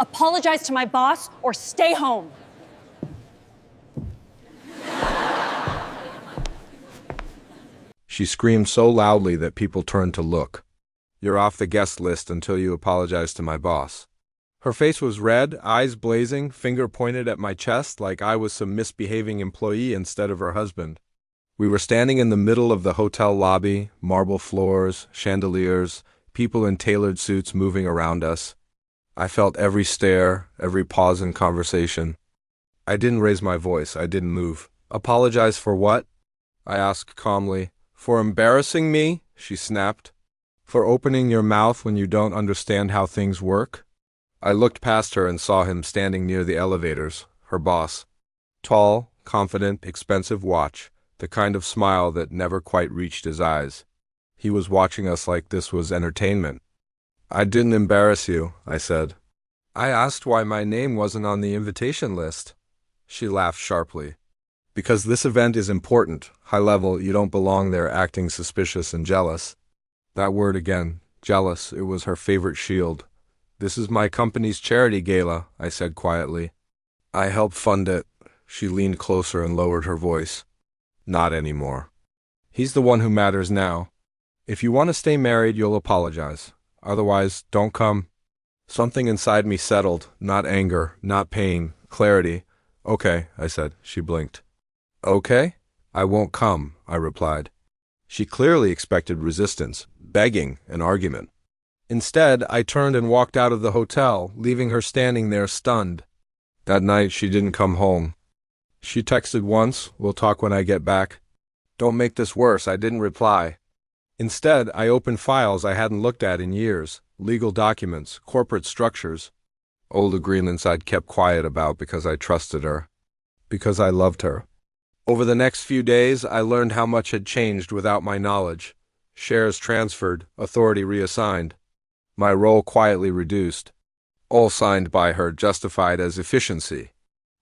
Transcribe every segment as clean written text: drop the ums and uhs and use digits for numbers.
Apologize to my boss or stay home. She screamed so loudly that people turned to look. You're off the guest list until you apologize to my boss. Her face was red, eyes blazing, finger pointed at my chest like I was some misbehaving employee instead of her husband. We were standing in the middle of the hotel lobby, marble floors, chandeliers, people in tailored suits moving around us. I felt every stare, every pause in conversation. I didn't raise my voice, I didn't move. Apologize for what? I asked calmly. For embarrassing me? She snapped. For opening your mouth when you don't understand how things work? I looked past her and saw him standing near the elevators, her boss. Tall, confident, expensive watch, the kind of smile that never quite reached his eyes. He was watching us like this was entertainment. I didn't embarrass you, I said. I asked why my name wasn't on the invitation list. She laughed sharply. Because this event is important, high level, you don't belong there acting suspicious and jealous. That word again, jealous, it was her favorite shield. This is my company's charity gala, I said quietly. I help fund it. She leaned closer and lowered her voice. Not anymore. He's the one who matters now. If you want to stay married, you'll apologize. Otherwise, don't come. Something inside me settled, not anger, not pain, clarity. Okay, I said. She blinked. Okay? I won't come, I replied. She clearly expected resistance, begging, an argument. Instead, I turned and walked out of the hotel, leaving her standing there stunned. That night, she didn't come home. She texted once, we'll talk when I get back. Don't make this worse, I didn't reply. Instead, I opened files I hadn't looked at in years, legal documents, corporate structures, old agreements I'd kept quiet about because I trusted her, because I loved her. Over the next few days, I learned how much had changed without my knowledge. Shares transferred, authority reassigned. My role quietly reduced. All signed by her, justified as efficiency.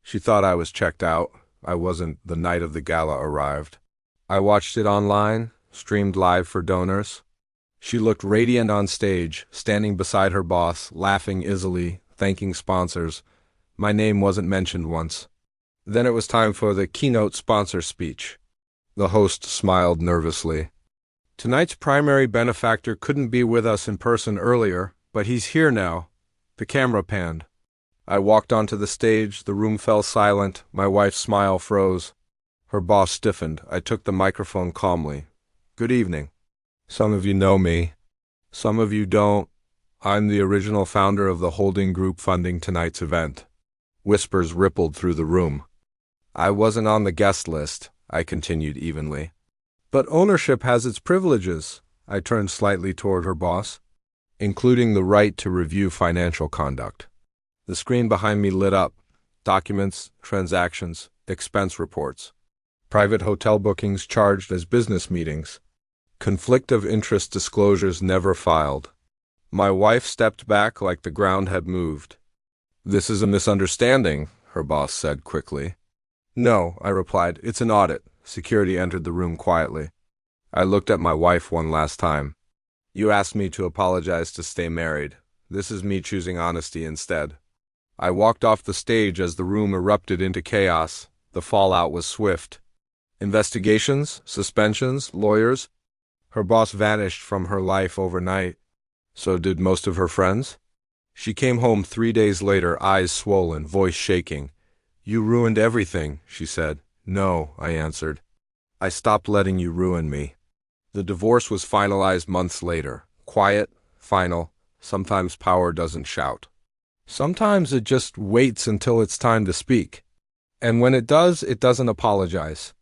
She thought I was checked out. I wasn't the night of the gala arrived. I watched it online, streamed live for donors. She looked radiant on stage, standing beside her boss, laughing easily, thanking sponsors. My name wasn't mentioned once. Then it was time for the keynote sponsor speech. The host smiled nervously. Tonight's primary benefactor couldn't be with us in person earlier, but he's here now. The camera panned. I walked onto the stage, the room fell silent, my wife's smile froze. Her boss stiffened. I took the microphone calmly. Good evening. Some of you know me. Some of you don't. I'm the original founder of the holding group funding tonight's event. Whispers rippled through the room. I wasn't on the guest list, I continued evenly. But ownership has its privileges, I turned slightly toward her boss, including the right to review financial conduct. The screen behind me lit up. Documents, transactions, expense reports. Private hotel bookings charged as business meetings. Conflict of interest disclosures never filed. My wife stepped back like the ground had moved. This is a misunderstanding, her boss said quickly. No, I replied, it's an audit. Security entered the room quietly. I looked at my wife one last time. You asked me to apologize to stay married. This is me choosing honesty instead. I walked off the stage as the room erupted into chaos. The fallout was swift. Investigations, suspensions, lawyers. Her boss vanished from her life overnight. So did most of her friends. She came home 3 days later, eyes swollen, voice shaking. You ruined everything, she said. No, I answered. I stopped letting you ruin me. The divorce was finalized months later. Quiet, final. Sometimes power doesn't shout. Sometimes it just waits until it's time to speak. And when it does, it doesn't apologize.